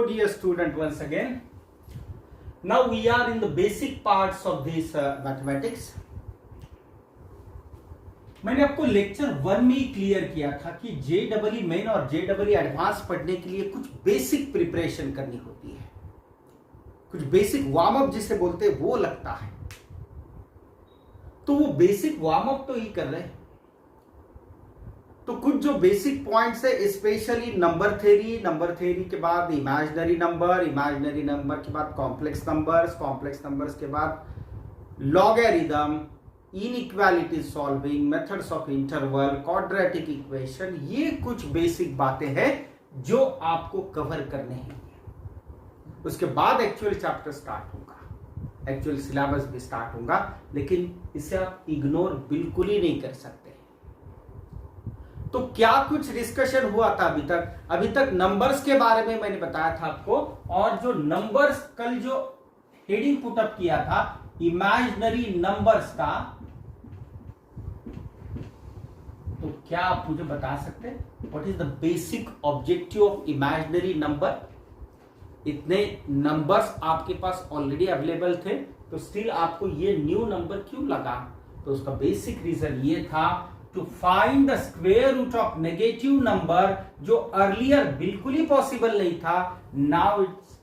dear student, once again. Now we are in the basic parts of this mathematics. मैंने आपको lecture 1 में ही clear किया था कि JEE मेन और JEE एडवांस पढ़ने के लिए कुछ बेसिक प्रिपरेशन करनी होती है, कुछ बेसिक वार्म अप जिसे बोलते हैं वो लगता है। तो वो बेसिक वार्म अप तो ही कर रहे हैं। तो कुछ जो बेसिक पॉइंट्स है, स्पेशली नंबर थ्योरी के बाद इमेजिनरी नंबर के बाद कॉम्प्लेक्स नंबर्स के बाद logarithm, inequality solving, methods of interval, quadratic equation, ये कुछ बेसिक बातें हैं जो आपको कवर करने हैं। उसके बाद एक्चुअल चैप्टर स्टार्ट होगा, एक्चुअल सिलेबस भी स्टार्ट होगा, लेकिन इसे आप इग्नोर बिल्कुल ही नहीं कर सकते। तो क्या कुछ डिस्कशन हुआ था अभी तक नंबर्स के बारे में मैंने बताया था आपको, और जो नंबर्स कल जो हेडिंग पुटअप किया था इमेजिनरी नंबर्स का, तो क्या आप मुझे बता सकते हैं what is the basic objective of imaginary number? इतने नंबर्स आपके पास ऑलरेडी अवेलेबल थे, तो स्टिल आपको ये न्यू नंबर क्यों लगा? तो उसका बेसिक रीजन ये था to find the square root of negative number, जो अर्लियर बिल्कुल ही पॉसिबल नहीं था, now it's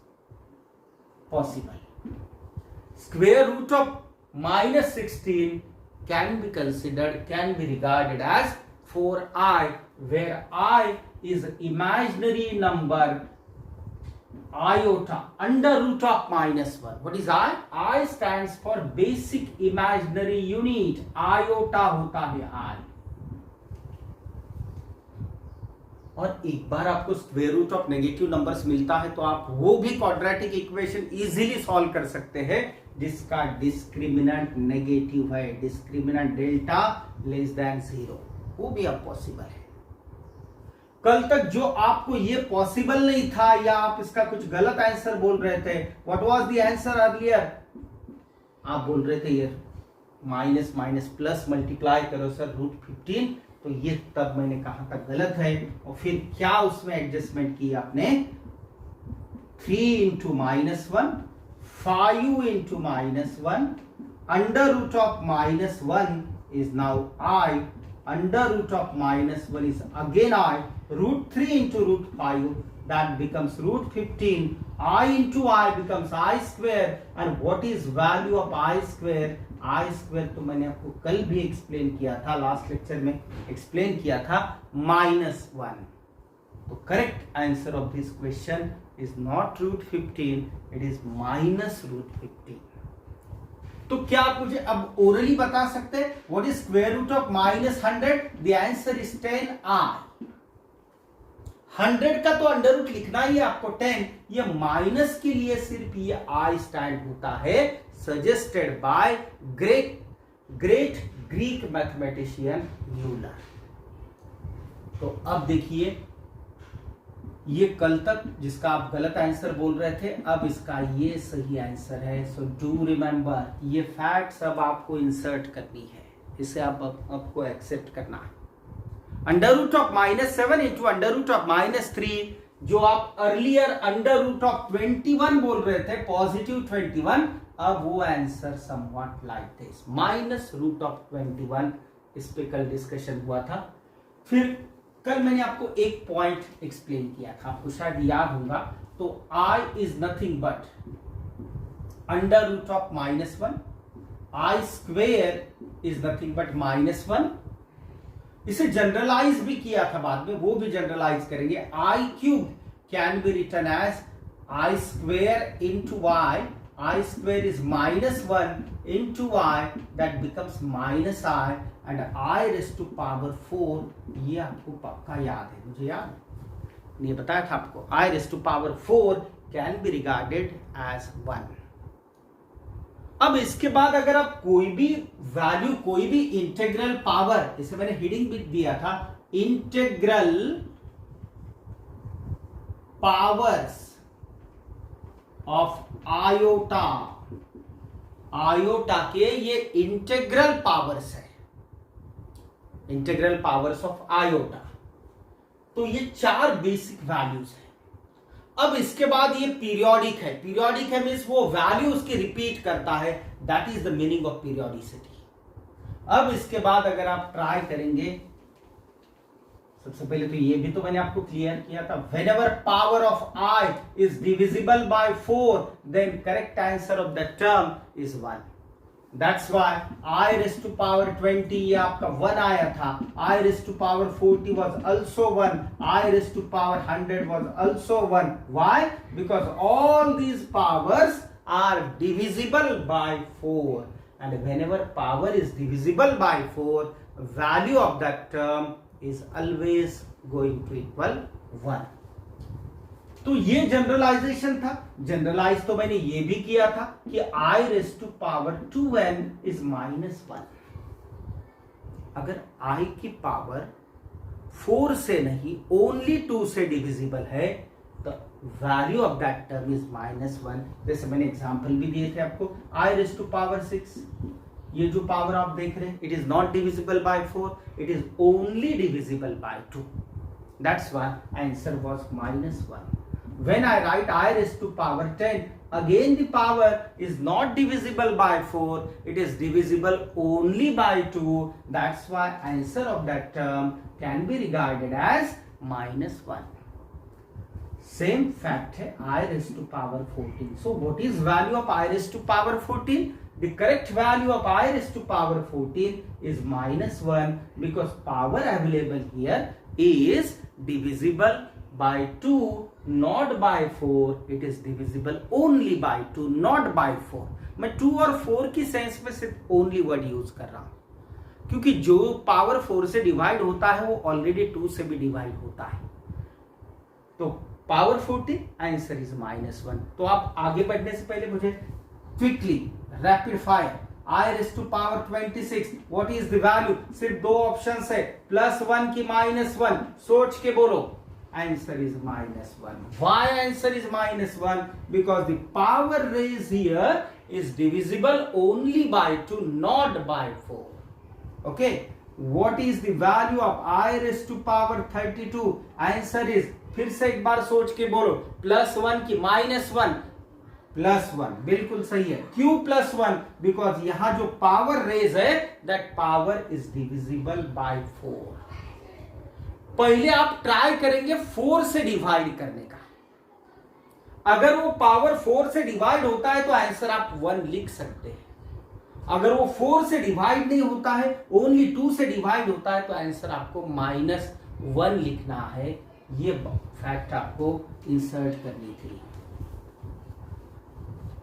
possible. Square root of -16 can be regarded as 4i, where I is imaginary number iota under root of -1. What is I? I stands for basic imaginary unit. iota होता है I। और एक बार आपको square root of negative numbers मिलता है तो आप वो भी क्वाड्रेटिक इक्वेशन इजीली सॉल्व कर सकते हैं जिसका डिस्क्रिमिनेंट नेगेटिव है, डिस्क्रिमिनेंट डेल्टा लेस देन 0, वो भी अब पॉसिबल है। कल तक जो आपको ये पॉसिबल नहीं था या आप इसका कुछ गलत आंसर बोल रहे थे, what was the answer earlier? आप बोल रहे थे ये माइनस प्लस मल्टीप्लाई करो सर √15, तो ये तब मैंने कहा था गलत है। और फिर क्या उसमें एडजस्टमेंट की आपने? 3 × -1, 5 × -1, under root of -1 is now I, under root of -1 is again I, √3 × √5, that becomes √15, I into I becomes I square, and what is value of I square? I square तो मैंने आपको कल भी एक्सप्लेन किया था, last lecture में explain किया था, -1। तो correct answer of this question is not √15, it is -√15। तो क्या आप मुझे अब ओरली बता सकते हैं what is square root of -100? The answer is 10i। 100 का तो अंडर रूट लिखना ही है आपको 10, ये माइनस के लिए सिर्फ ये i स्टैंड होता है, suggested by great Greek mathematician Euler. तो अब देखिए, ये कल तक जिसका आप गलत आंसर बोल रहे थे, अब इसका ये सही आंसर है। सो डू रिमेंबर, ये फैक्ट्स अब आपको इंसर्ट करनी है, इसे आपको एक्सेप्ट करना है। Under root of -7 into under root of -3, जो आप अर्लियर अंडर रूट ऑफ 21 बोल रहे थे, पॉजिटिव 21, अब वो आंसर समव्हाट लाइक दिस, -√21। इस पे कल डिस्कशन हुआ था। फिर कल मैंने आपको एक पॉइंट एक्सप्लेन किया था, आपको शायद याद होगा। तो I is nothing but under root of -1, I square is nothing but -1। इसे जनरलाइज भी किया था बाद में, वो भी जनरलाइज करेंगे। I³ can be written as I square into y, I square is -1 into I, that becomes -I, and I raised to power 4, ये आपको पक्का याद है, मुझे याद ये बताया था आपको। I raised to power 4 can be regarded as 1। अब इसके बाद अगर आप कोई भी वैल्यू, कोई भी इंटीग्रल पावर, इसे मैंने हेडिंग भी दिया था, integral powers of iota, iota के ये इंटीग्रल पावर्स है, इंटीग्रल पावर्स ऑफ आयोटा। तो ये 4 बेसिक वैल्यूज है। अब इसके बाद ये पीरियोडिक है, पीरियोडिक है मीन्स वो वैल्यू उसकी रिपीट करता है, that is the meaning of periodicity. अब इसके बाद अगर आप ट्राई करेंगे, सबसे पहले तो ये भी तो मैंने आपको क्लियर किया था, whenever power of I is divisible by 4 then correct answer of the term is 1। That's why I raised to power 20 ये आपका 1 आया था, I raised to power 40 was also 1, I raised to power 100 was also 1। Why? Because all these powers are divisible by 4, and whenever power is divisible by 4, value of that term is always going to equal 1। तो ये generalisation था। Generalise तो मैंने ये भी किया था कि I raised to power 2n is -1। अगर I की पावर 4 से नहीं ओनली 2 से डिविजिबल है तो value of that term is -1। जैसे मैंने एग्जांपल भी दिए थे आपको, I raised to power 6, ये जो पावर आप देख रहे हैं it is not divisible by 4, it is only divisible by 2, that's why answer was -1। When I write I raised to power 10, again the power is not divisible by 4, it is divisible only by 2, that's why answer of that term can be regarded as -1। Same fact है I raised to power 14। So what is value of I raised to power 14? The correct value of I raised to power 14 is -1 because power available here is divisible by 2 not by 4, it is divisible only by 2 not by 4। मैं 2 और 4 की sense में सिर्फ only word use कर रहा हूं क्योंकि जो पावर 4 से डिवाइड होता है वो ऑलरेडी 2 से भी डिवाइड होता है। तो पावर 14 आंसर इज -1। तो आप आगे बढ़ने से पहले मुझे quickly rapid fire I raised to power 26, what is the value? सिर्फ दो ऑप्शन है, +1 की -1, सोच के बोलो। Answer is -1। Why answer is -1? Because the power raised here is divisible only by 2 not by 4। Okay, what is the value of I raised to power 32? Answer is, फिर से एक बार सोच के बोलो, +1 की -1, +1 बिल्कुल सही है। क्यों +1? बिकॉज यहां जो पावर रेज है that power is divisible by 4। पहले आप ट्राई करेंगे 4 से डिवाइड करने का, अगर वो पावर 4 से डिवाइड होता है तो आंसर आप 1 लिख सकते हैं। अगर वो 4 से डिवाइड नहीं होता है, ओनली 2 से डिवाइड होता है तो आंसर आपको -1 लिखना है। ये फैक्ट आपको इंसर्ट करनी थी।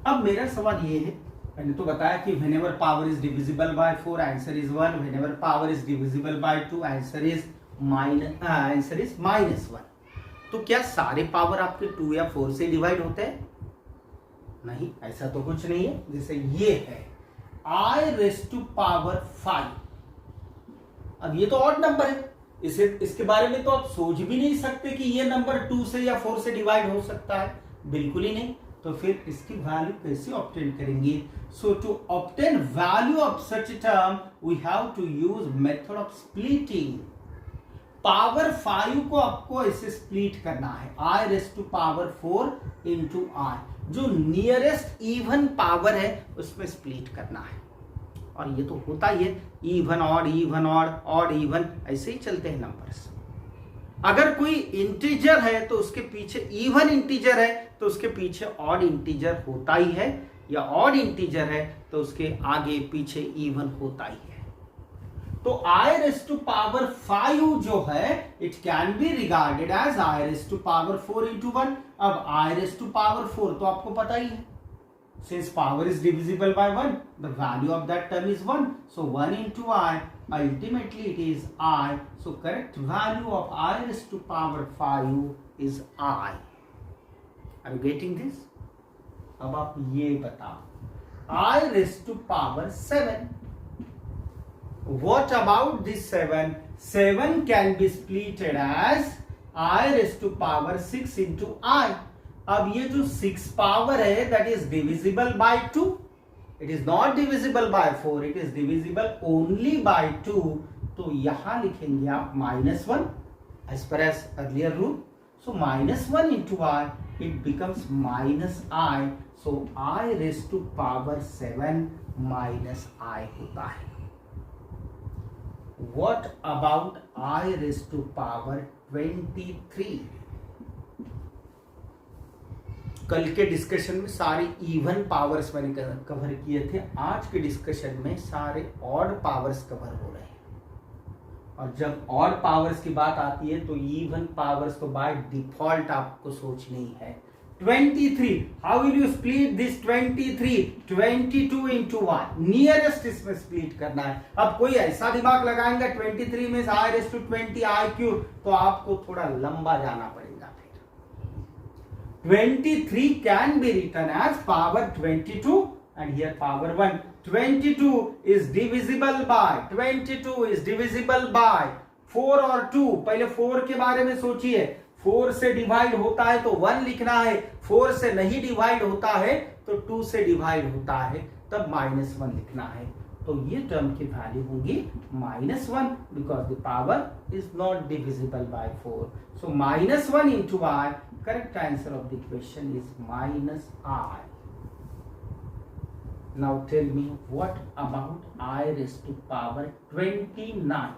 अब मेरा सवाल ये है, मैंने तो बताया कि whenever power is divisible by 4 answer is 1, whenever power is divisible by 2 answer is -1। तो क्या सारे पावर आपके 2 या 4 से डिवाइड होते हैं? नहीं, ऐसा तो कुछ नहीं है। जैसे ये है I raised to power 5, अब ये तो ऑड नंबर है, इसके बारे में तो आप सोच भी नहीं सकते कि ये नंबर 2 से या 4 से डिवाइड हो सकता है, बिल्कुल ही नहीं। तो फिर इसकी वैल्यू कैसे ऑब्टेन करेंगे? So to obtain value of such term we have to use method of splitting. Power 5 को आपको ऐसे स्प्लिट करना है, I raised to power 4 into I, जो नियरेस्ट इवन पावर है उसमें स्प्लिट करना है। और ये तो होता ही है, even odd even odd odd even ऐसे ही चलते हैं नंबर्स। अगर कोई इंटीजर है तो उसके पीछे, इवन इंटीजर है तो उसके पीछे ऑड इंटीजर होता ही है, या ऑड इंटीजर है तो उसके आगे पीछे इवन होता ही है। तो I raised to power 5 जो है it can be regarded as I raised to power 4 into 1। अब I raised to power 4 तो आपको पता ही है, since power is divisible by 1, the value of that term is 1, so 1 into I, ultimately it is I, so correct value of I raised to power 5 is I। Are you getting this? अब आप ये बताओ I raised to power 7, what about this 7? 7 can be splitted as I raised to power 6 into I। अब ये जो 6 power है that is divisible by 2, it is not divisible by 4, it is divisible only by 2। तो यहां लिखेंगे आप -1 as per as earlier rule. So -1 into I it becomes minus I. So I raised to power 7 minus I होता है. What about I raised to power 23? कल के discussion में सारे इवन पावर्स मैंने कवर किए थे. आज के डिस्कशन में सारे ऑड पावर्स कवर हो रहे हैं. और जब ऑड पावर्स की बात आती है तो इवन पावर्स तो बाय डिफॉल्ट आपको सोचनी है. 23, how will you split this 23? 22 into 1, nearest इसमें स्प्लिट करना है. अब कोई ऐसा दिमाग लगाएंगे 23 में I raised to 20 I cube, तो आपको थोड़ा लंबा जाना पड़ेगा. फिर 23 can be written as power 22 and here power 1. 22 is divisible by 4 और 2. पहले 4 के बारे में सोचिए. 4 से डिवाइड होता है तो 1 लिखना है. 4 से नहीं डिवाइड होता है तो 2 से डिवाइड होता है तब -1 लिखना है. तो ये टर्म की वैल्यू होंगी -1 because the power is not divisible by 4. So -1 into I. Correct answer of the question is -I. Now tell me what about I raised to power 29?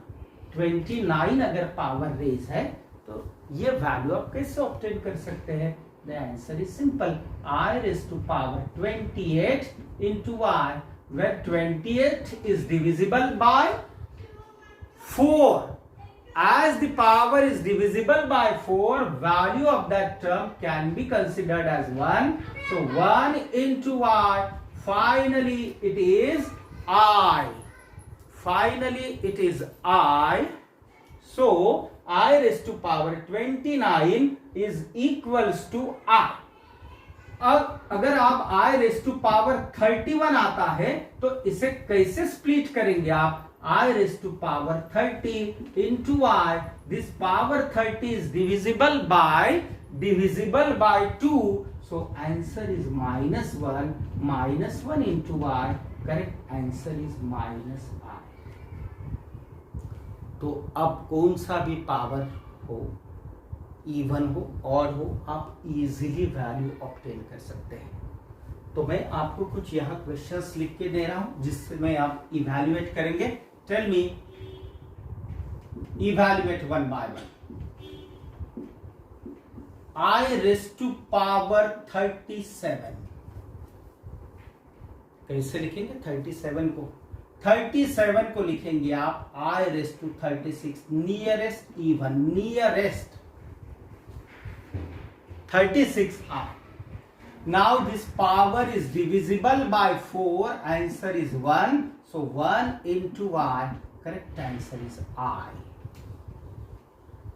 29 अगर पावर रेज है तो ये वैल्यू आप कैसे obtain कर सकते हैं? The answer is simple. I raised to power 28 into I, where 28 is divisible by 4. As the power is divisible by 4, value of that term can be considered as 1. So 1 into I. Finally it is I. So I raised to power 29 is equals to I. अब अगर आप I raised to power 31 आता है तो इसे कैसे split करेंगे आप? I raised to power 30 into I. This power 30 is divisible by 2. So answer is -1. -1 into I. Correct answer is -I. तो अब कौन सा भी पावर हो, इवन हो, ऑड हो, आप इजीली वैल्यू ऑब्टेन कर सकते हैं. तो मैं आपको कुछ यहाँ क्वेश्चंस लिख के दे रहा हूं जिससे मैं आप इवैल्यूएट करेंगे. Tell me, evaluate one by one. I raised to power 37. कैसे लिखेंगे 37 को? 37 को लिखेंगे आप I raised to 36. Nearest even, nearest 36 I. Now this power is divisible by 4. Answer is 1. So 1 into I. Correct answer is I.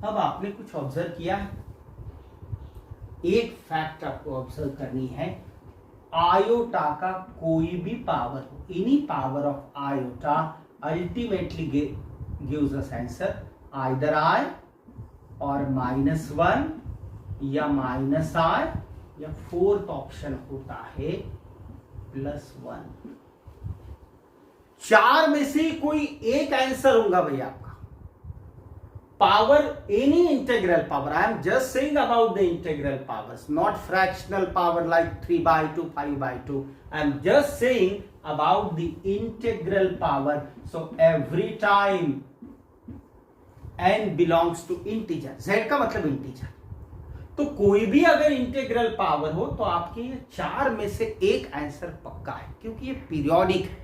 अब आपने कुछ observe किया. एक फैक्ट आपको ऑब्जर्व करनी है. आयोटा का कोई भी पावर हो, any power of iota ultimately gives us answer either I और -1 या -I या फोर्थ ऑप्शन होता है +1. 4 में से कोई एक आंसर होगा भैया आपका. Power, any integral power. I am just saying about the integral powers, not fractional power like 3/2, 5/2. I am just saying about the integral power. So every time n belongs to integer, z का मतलब integer. तो कोई भी अगर integral power हो तो आपके ये 4 में से एक आंसर पक्का है क्योंकि ये पीरियोडिक है.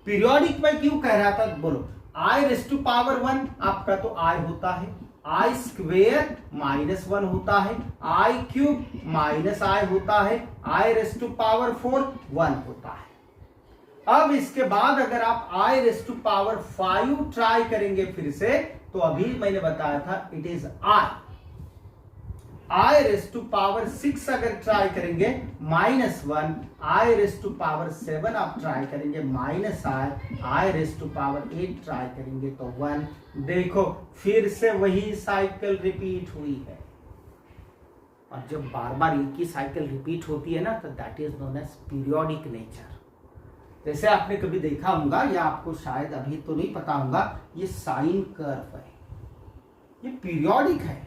पीरियोडिक में क्यों कह रहा था बोलो. I raised to power 1 आपका तो I होता है. I स्क्वेयर -1 होता है. I क्यूब -I होता है. I raised to power 4 1 होता है. अब इसके बाद अगर आप I raised to power 5 try करेंगे फिर से तो अभी मैंने बताया था it is I raised to power 6 अगर ट्राई करेंगे -1. I raised to power 7 आप ट्राई करेंगे -I raised to power 8 try करेंगे तो 1. देखो फिर से वही साइकिल रिपीट हुई है. और जब बार बार एक ही साइकिल रिपीट होती है ना तो that is known as periodic nature. जैसे आपने कभी देखा होगा या आपको शायद अभी तो नहीं पता होगा, ये साइन कर्व है, ये पीरियोडिक है.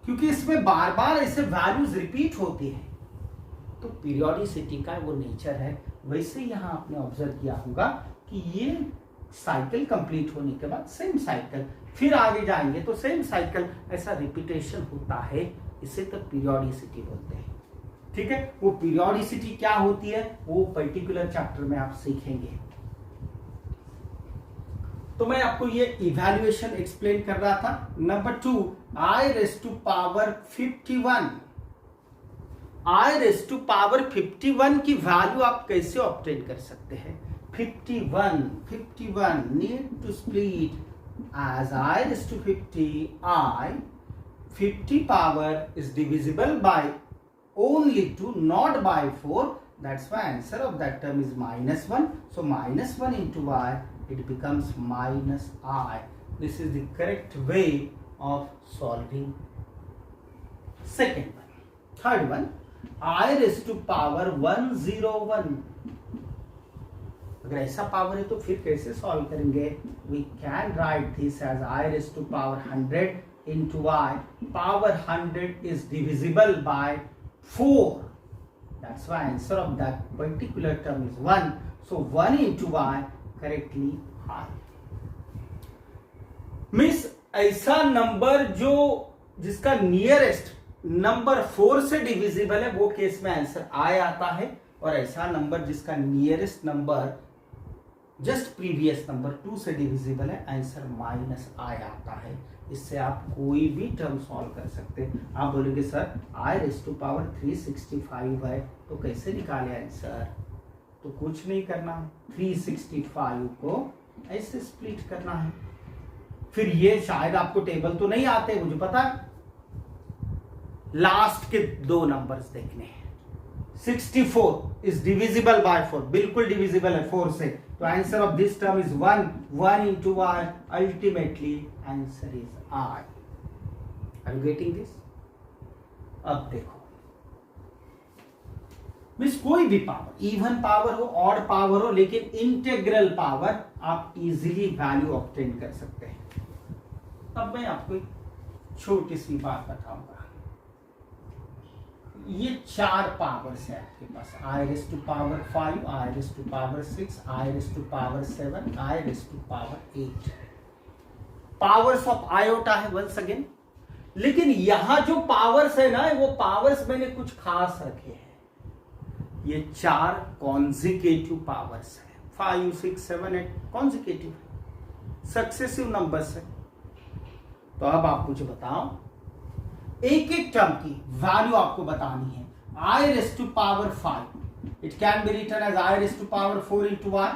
क्योंकि इसमें बार बार ऐसे वैल्यूज रिपीट होती है, तो पीरियोडिसिटी का वो नेचर है। वैसे यहाँ आपने ऑब्जर्व किया होगा कि ये साइकिल कंप्लीट होने के बाद सेम साइकिल, फिर आगे जाएंगे तो सेम साइकिल, ऐसा रिपीटेशन होता है, इसे तो पीरियोडिसिटी बोलते हैं। ठीक है, वो पीरियोडिसिटी क्या होती है वो पर्टिकुलर चैप्टर में आप सीखेंगे। तो मैं आपको ये इवैल्यूएशन एक्सप्लेन कर रहा था। Number 2, I raised to power 51। I raised to power 51 की वैल्यू आप कैसे ऑब्टेन कर सकते हैं? 51 need to split as I raised to 50 power is divisible by only 2, not by 4. That's why answer of that term is -1. So -1 into y, it becomes -I. This is the correct way of solving. Second one. Third one, I raised to power 101। अगर ऐसा power है तो फिर कैसे solve करेंगे? We can write this as I raised to power 100 into y. Power 100 is divisible by 4. That's why answer of that particular term is 1. So 1 into y correctly I. Miss, ऐसा number जो जिसका nearest number 4 से divisible है वो case में answer I आता है, और ऐसा नंबर जिसका nearest number just previous number 2 से डिविजिबल है, आंसर -I आता है। इससे आप कोई भी टर्म सॉल्व कर सकते हैं। आप बोलेंगे sir I raised to power 365 है तो कैसे निकाले आंसर? तो कुछ नहीं करना, 365 को ऐसे स्प्लिट करना है। फिर ये शायद आपको टेबल तो नहीं आते, मुझे पता है, लास्ट के 2 नंबर्स देखने हैं। 64 इज डिविजिबल बाय 4, बिल्कुल डिविजिबल है 4 से, तो answer of this term is 1 into y, ultimately answer is I। Are you getting this? अब देखो मिस, कोई भी पावर, इवन पावर हो, ऑड पावर हो, लेकिन इंटेग्रल पावर आप इजीली वैल्यू ऑब्टेन कर सकते हैं। अब मैं आपको एक छोटी सी बात बताऊंगा। ये 4 पावर्स है आपके पास, I raised to power 5, I raised to power 6, I raised to power 7, I raised to power 8। Powers of iota है वंस अगेन, लेकिन यहां जो पावर्स है ना, वो पावर्स मैंने कुछ खास रखे हैं। ये 4 कॉन्जिक्यूटिव पावर्स है, 5, 6, 7, 8 कॉन्जिक्यूटिव सक्सेसिव नंबर्स है। तो अब आप मुझे बताओ, एक एक टर्म की वैल्यू आपको बतानी है। I raised to power 5, it can be written as I raised to power 4 into y।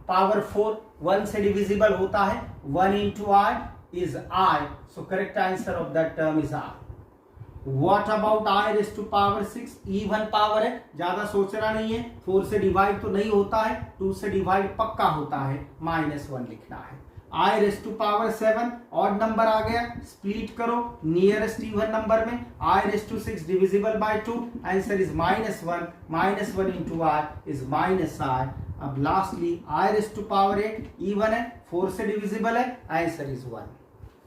Power 4 1 से डिविजिबल होता है, 1 into I is I, so correct answer of that term is I। What about I raised to power 6? Even power है, ज्यादा सोचना नहीं है, 4 से divide तो नहीं होता है, 2 से डिवाइड पक्का होता है, -1 लिखना है। I raised to power 7 odd number आ गया, स्प्लिट करो नियरेस्ट इवन नंबर में, I raised to 6 divisible by 2, answer is -1 into I is -I। अब lastly I raised to power 8 even है, 4 से डिविजिबल है, आंसर इज 1।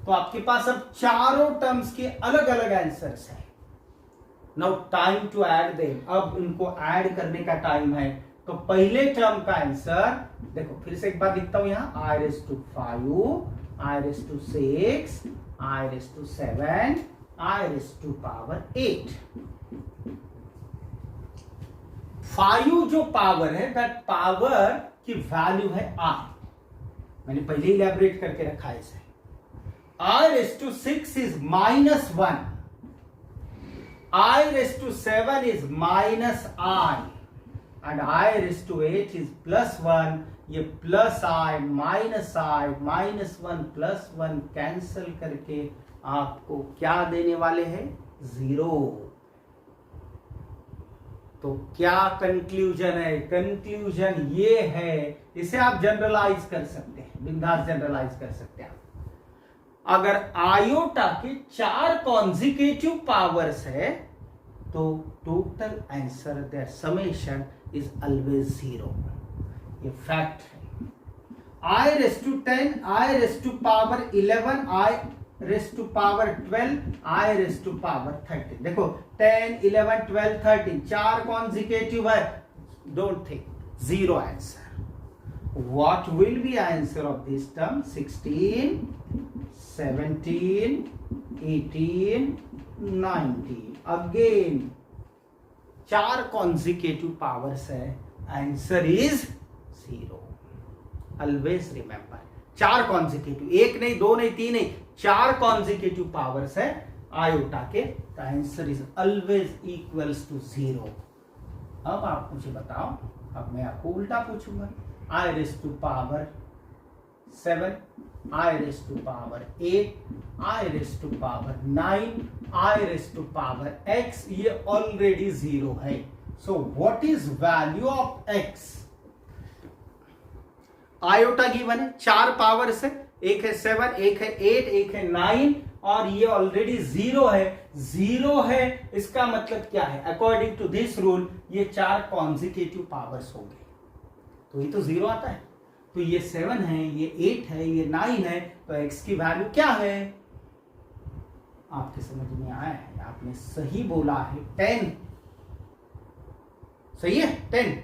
तो आपके पास अब चारों टर्म्स के अलग अलग आंसर्स हैं। Now time to add them, अब इनको ऐड करने का टाइम है। तो पहले टर्म का आंसर देखो, फिर से एक बार लिखता हूं यहां, I raised to 5, I raised to 6, I raised to 7, I raised to power 8। 5 जो पावर है, दैट पावर की वैल्यू है I। मैंने पहले इलैबोरेट करके रखा है इसे। I raised to 6 is -1, I raised to 7 is -I, and I raised to 8 is +1। ये +I -1 +1 कैंसल करके आपको क्या देने वाले हैं? 0। तो क्या कंक्लूजन है? कंक्लूजन ये है, इसे आप जनरलाइज कर सकते हैं, बिंदास जनरलाइज कर सकते हैं। अगर आयोटा के 4 कॉन्जिक्यूटिव पावर्स है तो total answer their summation is always 0। ये फैक्ट है। I raised to 10, I raised to power 11, I raise to power 12 I raise to power 13। देखो 10 11 12 13 चार कॉन्जिकेटिव है, don't think, zero answer. What will be answer of this term? 16 17 18 19। Again चार consecutive powers है, answer is zero. Always remember, चार consecutive, एक नहीं दो नहीं तीन नहीं, चार कॉन्जिकेटिव पावर्स है आयोटा के, तो answer is always equals to zero. अब आप मुझे बताओ, अब मैं आपको उल्टा पूछूंगा, I raise to power 7, I raise to power 8, I raise to power 9, I raise to power x, ये ऑलरेडी जीरो है। So what is value of x? Iota given है, चार पावर्स है, एक है 7, एक है 8, एक है 9, और ये ऑलरेडी जीरो है। जीरो है इसका मतलब क्या है? अकॉर्डिंग टू दिस रूल ये चार कॉन्जिकेटिव पावर्स हो गए, तो ये तो जीरो आता है। तो ये 7 है, ये 8 है, ये 9 है, तो x की वैल्यू क्या है? आपके समझ में आया है, आपने सही बोला है 10, सही है 10।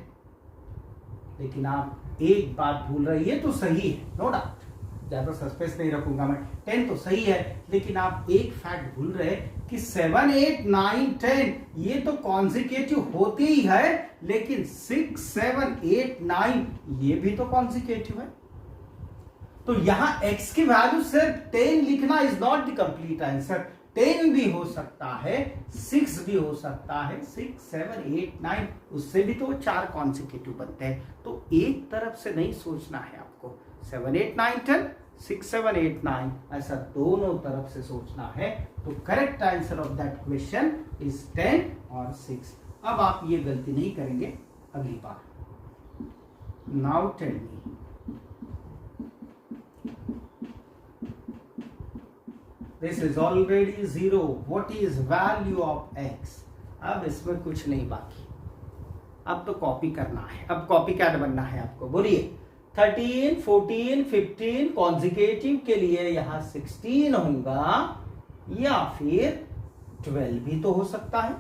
लेकिन आप एक बात भूल रही है, तो सही है नो डाउट, ज्यादा सस्पेंस नहीं रखूंगा मैं, 10 तो सही है, लेकिन आप एक फैक्ट भूल रहे कि 7 8 9 10 ये तो कॉन्जिकेटिव होते ही है, लेकिन 6 7 8 9 ये भी तो कॉन्जिकेटिव है। तो यहां x की वैल्यू सिर्फ 10 लिखना is not the complete answer. 10 भी हो सकता है, 6 भी हो सकता है, 6 7 8 9 उससे भी तो चार कॉन्जिकेटिव बनते हैं। तो एक तरफ से नहीं सोचना है आपको, 7 8 9 10 6 7 8 9 ऐसा दोनों तरफ से सोचना है। तो correct answer of that question is 10 और 6। अब आप ये गलती नहीं करेंगे अगली बार। Now tell me, this is already zero, what is value of x? अब इसमें कुछ नहीं बाकी, अब तो कॉपी करना है। अब कॉपी कैट बनना है आपको। बोलिए 13 14 15 कॉन्जिकेटिव के लिए यहां 16 होगा, या फिर 12 भी तो हो सकता है,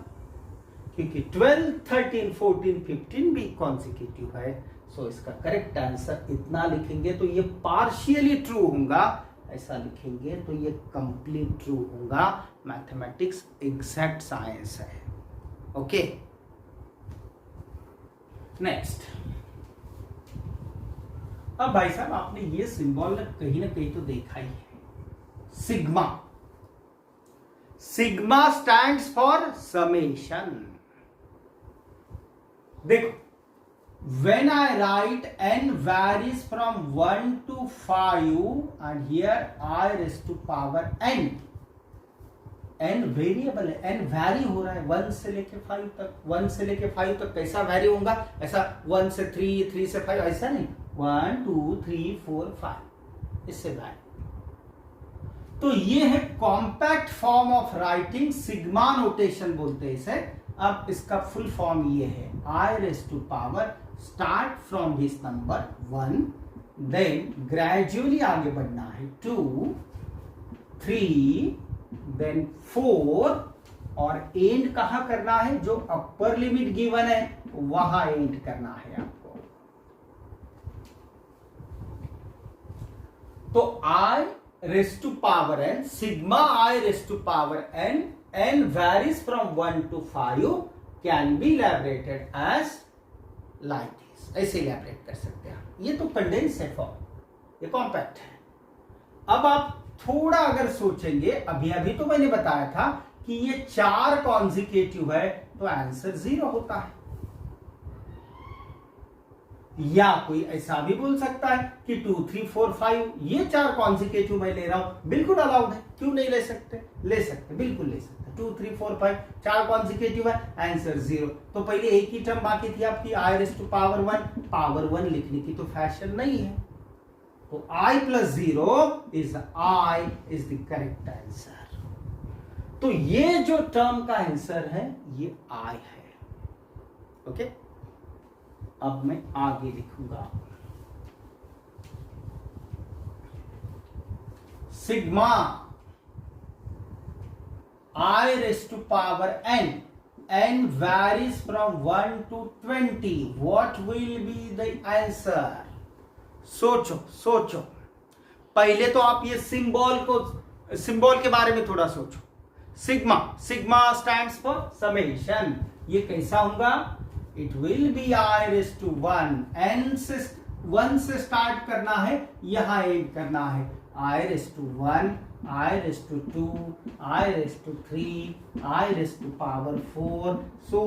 क्योंकि 12 13 14 15 भी कॉन्जिकेटिव है। सो इसका करेक्ट आंसर इतना लिखेंगे तो ये पार्शियली ट्रू होगा, ऐसा लिखेंगे तो ये कंप्लीट ट्रू होगा। मैथमेटिक्स एग्जैक्ट साइंस है। Okay, next. अब भाई साहब आपने ये सिंबल कहीं ना कहीं तो देखा ही है, sigma. Sigma stands for summation. देखो, when I write n varies from 1 to 5 and here I raised to power n, n variable है, n वैरी हो रहा है 1 से लेके 5 तक। 1 से लेके 5 तक कैसा वैरी होगा? ऐसा 1 से 3 3 से 5 ऐसा नहीं, 1 2 3 4 5 इससे वैरी। तो ये है compact form of writing, sigma notation बोलते हैं इसे। अब इसका फुल फॉर्म ये है, I raise to power start from this number 1, then gradually आगे बढ़ना है 2 3 देन 4, और एंड कहां करना है? जो अपर लिमिट गिवन है वहां एंड करना है आपको। तो I raise to power n, sigma I raise to power n, n varies from 1 to 5 can be elaborated as like this। ऐसे इलेबरेट कर सकते हैं। ये तो कंडेंस है फॉर्म, ये कॉम्पैक्ट है। अब आप थोड़ा अगर सोचेंगे, अभी अभी तो मैंने बताया था कि ये चार कॉन्जिकेटिव है, तो आंसर 0 होता है। या कोई ऐसा भी बोल सकता है कि 2 3 4 5 ये चार कॉन्जिकेटिव मैं ले रहा हूं, बिल्कुल अलाउड है, क्यों नहीं ले सकते? ले सकते, बिल्कुल ले सकते। 2 3 4 5 चार कॉन्जिकेटिव है, आंसर 0। तो पहले एक ही टर्म बाकी थी आपकी, आई रेस टू पावर 1, पावर 1 लिखने की तो फैशन नहीं है, तो i plus 0 is I is the correct answer. तो ये जो टर्म का आंसर है ये i है। ओके, अब मैं आगे लिखूंगा, sigma I raised to power n. N varies from 1 to 20. What will be the answer? सोचो सोचो, पहले तो आप ये सिंबल के बारे में थोड़ा सोचो। Sigma, sigma stands for summation. ये कैसा होगा? It will be I raised to 1. n से 1 से स्टार्ट करना है, यहां एंड करना है। I raised to 1, I raised to 2, I raised to 3, I raised to power 4, so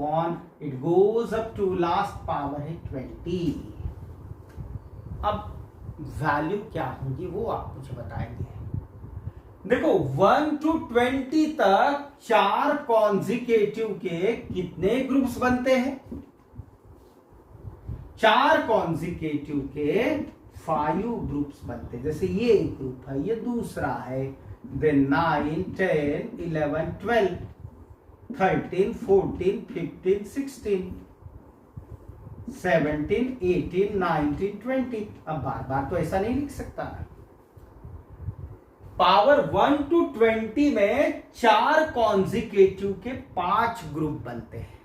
on, it goes up to last power है 20। अब वैल्यू क्या होगी वो आप मुझे बताएंगे। देखो 1 to 20 तक 4 कॉन्जिकेटिव के कितने ग्रुप्स बनते हैं? 4 कॉन्जिकेटिव के 5 ग्रुप्स बनते हैं। जैसे ये एक ग्रुप है, ये दूसरा है, देन 9, 10, 11, 12, 13, 14, 15, 16, 17, 18, 19, 20। अब बार बार तो ऐसा नहीं लिख सकता। पावर 1 to 20 में 4 कॉन्जिकेटिव के 5 ग्रुप बनते हैं।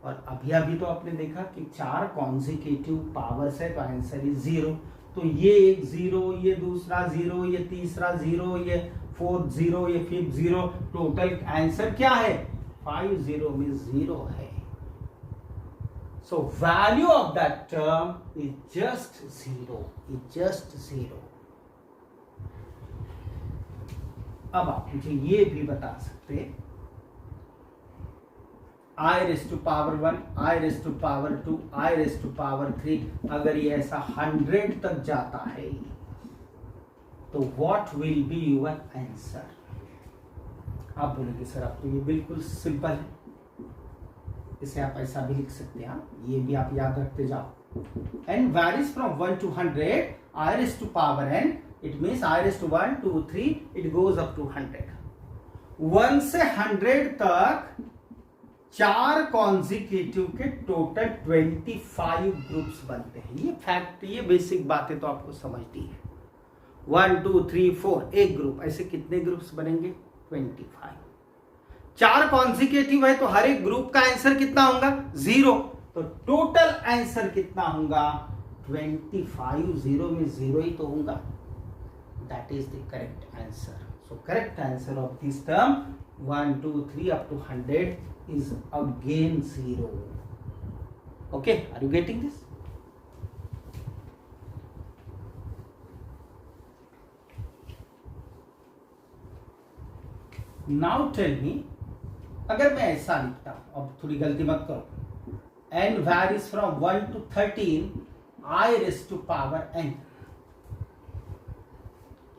और अभी तो आपने देखा कि 4 कॉन्जिकेटिव पावर्स है तो आंसर इज 0। तो ये एक 0, ये दूसरा 0, ये तीसरा 0, ये फोर्थ 0, ये फिफ्थ 0, टोटल आंसर क्या है? 5 0 में 0 है। So value of that term is just 0। अब आप मुझे ये भी बता सकते हैं, I raised to power 1, I raised to power 2, I raised to power 3, अगर ये ऐसा 100 तक जाता है तो what will be your answer? आप बोलेंगे सर अब तो ये बिल्कुल सिंपल है, इसे आप ऐसा भी लिख सकते हैं। ये भी आप याद रखते जाओ। n varies from 1 to 100, I raised to power n, it means I raised to 1, 2, 3, it goes up to 100। 1 से 100 तक 4 कॉन्जिक्यूटिव के टोटल 25 ग्रुप्स बनते हैं। ये फैक्ट, ये बेसिक बातें तो आपको समझती है। 1, 2, 3, 4 एक ग्रुप, ऐसे कितने ग्रुप्स बनेंगे? 25। 4 कॉन्जिक्यूटिव है तो हर एक ग्रुप का आंसर कितना होगा? 0। तो टोटल आंसर कितना होगा? 25। 0 में 0 ही तो होगा। That is the correct answer. So correct answer of this term 1, 2, 3 up to 100 is again 0. Okay, are you getting this? Now tell me, अगर मैं ऐसा लिखता हूं, अब थोड़ी गलती मत करो, n varies from 1 to 13, I raised to power n,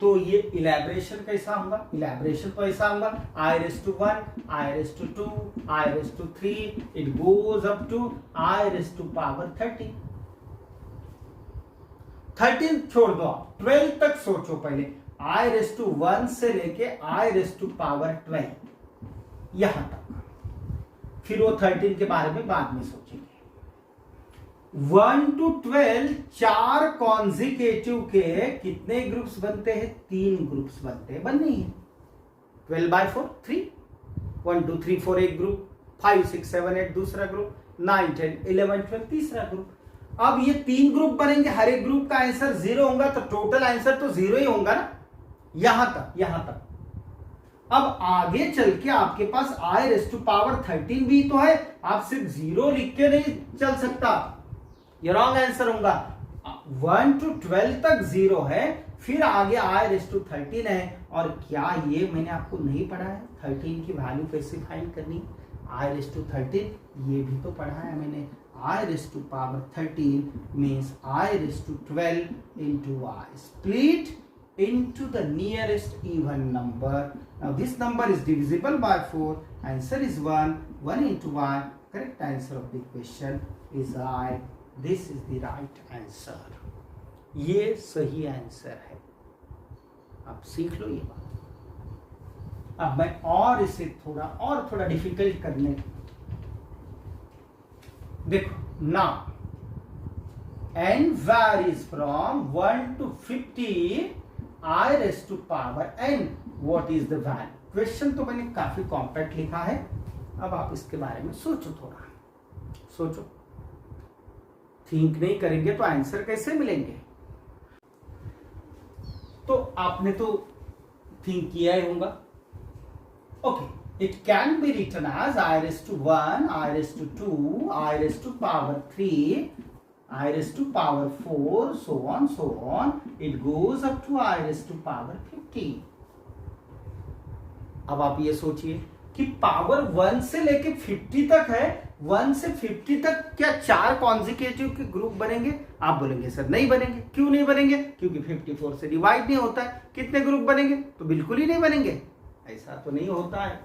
तो ये इलेबरेशन कैसा होगा? इलेबरेशन तो ऐसा होगा, I raised to 1, I raised to 2, I raised to 3, it goes up to I raised to power 13। 13 छोड़ दो, 12 तक सोचो पहले। I raised to 1 से लेके I raised to power 12 यहां तक, फिर वो 13 के बारे में बाद में सोचेंगे। 1 to 12 4 कॉन्जिकेटिव के कितने ग्रुप्स बनते हैं? 3 ग्रुप्स बनते हैं, बननी है। 12/4 3, 1, 2, 3, 4 एक ग्रुप, 5, 6, 7, 8 दूसरा ग्रुप, 9, 10, 11, 12 तीसरा ग्रुप। अब ये 3 ग्रुप बनेंगे, हर एक ग्रुप का आंसर 0 होगा, तो टोटल आंसर तो 0 ही होगा ना, यहां तक। अब आगे चल के आपके पास I raised to power 13 भी तो है, आप सिर्फ 0 लिख के नहीं चल सकता, ये रॉन्ग आंसर होगा। 1 to 12 तक 0 है, फिर आगे I raised to 13 है। और क्या ये मैंने आपको नहीं पढ़ा है 13 की वैल्यू कैसे फाइंड करनी? I raised to 13 ये भी तो पढ़ा है मैंने। I raised to power 13 means I raised to 12 into I, split into the nearest even number. Now this number is divisible by 4, answer is 1, 1 into I, correct answer of the question is I. This is the right answer. ये सही answer है। आप सीख लो ये बात। अब मैं और इसे थोड़ा डिफिकल्ट करने, देखो ना, n varies from 1 to 50 I raised to power n. What is the value? Question तो मैंने काफी कॉम्पैक्ट लिखा है, अब आप इसके बारे में सोचो, थोड़ा सोचो। थिंक नहीं करेंगे तो आंसर कैसे मिलेंगे? तो आपने तो थिंक किया ही होगा। Okay, it can be written as I raised to 1, I raised to 2, I raised to power 3, I raised to power 4, so on. It goes up to I raised to power 50. अब आप ये सोचिए कि power 1 से लेके 50 तक है, 1 से 50 तक क्या 4 कॉन्जिक्यूटिव के ग्रुप बनेंगे? आप बोलेंगे सर नहीं बनेंगे। क्यों नहीं बनेंगे? क्योंकि 54 से डिवाइड नहीं होता है। कितने ग्रुप बनेंगे? तो बिल्कुल ही नहीं बनेंगे। ऐसा तो नहीं होता है।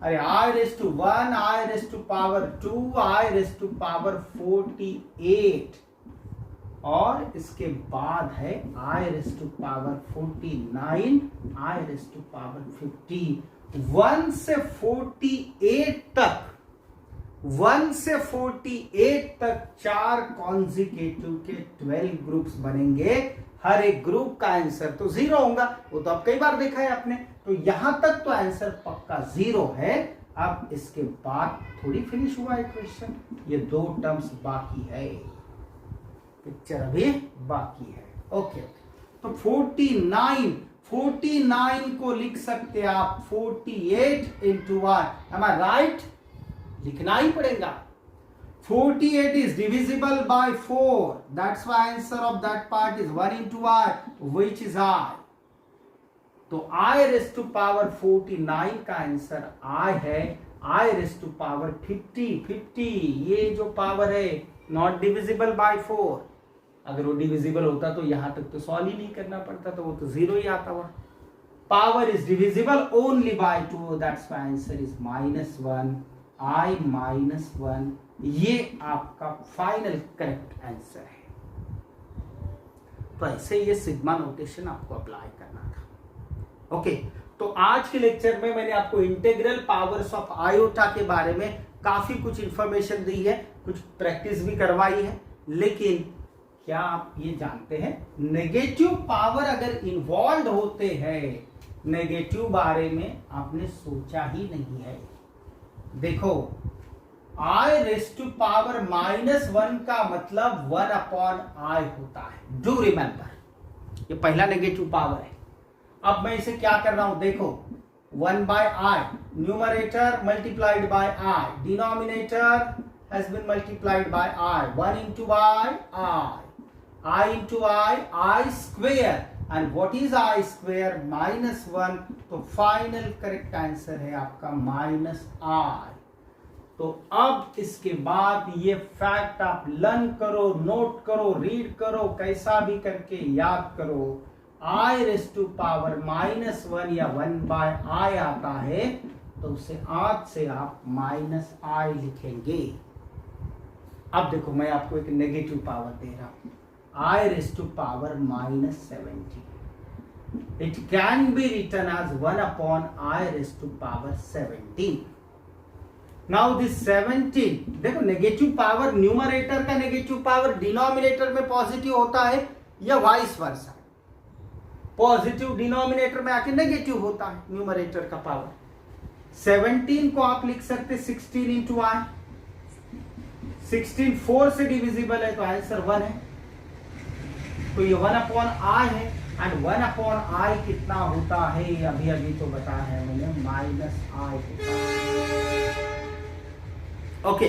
अरे I raised to 1, I raised to power 2, I raised to power 48 और इसके बाद है I raised to power 49, I raised to power 50। 1 से 48 तक, 1 से 48 तक 4 कॉन्जिक्यूटिव के 12 ग्रुप्स बनेंगे। हर एक ग्रुप का आंसर तो 0 होगा, वो तो अब कई बार देखा है आपने। तो यहां तक तो आंसर पक्का 0 है। अब इसके बाद थोड़ी फिनिश हुआ है क्वेश्चन, ये 2 टर्म्स बाकी है, पिक्चर अभी बाकी है। ओके, तो 49 को लिख सकते हैं आप 48 इंटू y। एम आई राइट? लिखना ही पड़ेगा। 48 is divisible by 4. That's why answer of that part is 1 into I, which is I. तो I raised to power 49 का आंसर I है। I raised to power 50, ये जो पावर है not divisible by 4। अगर वो डिविजिबल होता तो यहां तक तो सॉल्व ही नहीं करना पड़ता, तो वो तो 0 ही आता हुआ। Power is divisible only by 2, that's why answer is -1, I -1। ये आपका फाइनल करेक्ट आंसर है। तो ऐसे ये सिग्मा नोटेशन आपको अप्लाई करना था। ओके, तो आज के लेक्चर में मैंने आपको इंटीग्रल पावर्स ऑफ आयोटा के बारे में काफी कुछ इंफॉर्मेशन दी है, कुछ प्रैक्टिस भी करवाई है। लेकिन क्या आप ये जानते हैं नेगेटिव पावर अगर इन्वॉल्व होते हैं, नेगेटिव बारे में आपने सोचा ही नहीं है। देखो, I raised to power -1 का मतलब 1/i होता है। डू रिमेंबर, ये पहला नेगेटिव पावर है। अब मैं इसे क्या कर रहा हूं, देखो 1/i, numerator multiplied by i, denominator has been multiplied by i, 1 into i into i square, and what is I square? -1। तो फाइनल करेक्ट आंसर है आपका -i। तो अब इसके बाद ये फैक्ट आप लर्न करो, नोट करो, रीड करो, कैसा भी करके याद करो। I raised to power -1 या 1/i आता है, तो उसे आज से आप -i लिखेंगे। अब देखो, मैं आपको एक नेगेटिव पावर दे रहा हूं, I raised to power -70। It can be written as 1/i raised to power 17। Now this 17, देखो नेगेटिव पावर, न्यूमरेटर का नेगेटिव पावर डिनोमिनेटर में पॉजिटिव होता है या वाइस वर्सा? पॉजिटिव डिनोमिनेटर में आके नेगेटिव होता है न्यूमरेटर का पावर। 17 को आप लिख सकते 16 into i। 16 4 से डिविजिबल है तो आंसर 1 है। तो ये 1/i है, एंड 1/i कितना होता है? अभी अभी तो बताया है मैंने, -i होता है। ओके,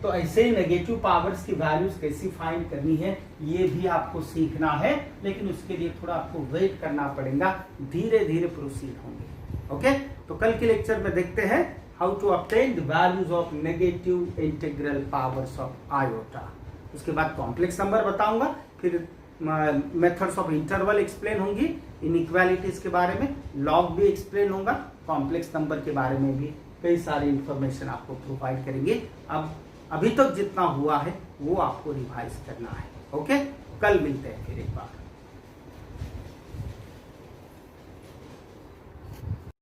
तो ऐसे ही नेगेटिव पावर्स की वैल्यूज कैसी फाइंड करनी है ये भी आपको सीखना है, लेकिन उसके लिए थोड़ा आपको वेट करना पड़ेगा, धीरे धीरे प्रोसीड होंगे। ओके, तो कल के लेक्चर में देखते हैं how to obtain the values of negative integral powers of iota. उसके बाद कॉम्प्लेक्स नंबर बताऊंगा, फिर मेथड्स ऑफ इंटरवल एक्सप्लेन होंगी, इनइक्वालिटीज के बारे में लॉग भी एक्सप्लेन होगा, कॉम्प्लेक्स नंबर के बारे में भी कई सारी इंफॉर्मेशन आपको प्रोवाइड करेंगे। अब अभी तक जितना हुआ है वो आपको रिवाइज करना है। ओके, कल मिलते हैं फिर एक बार।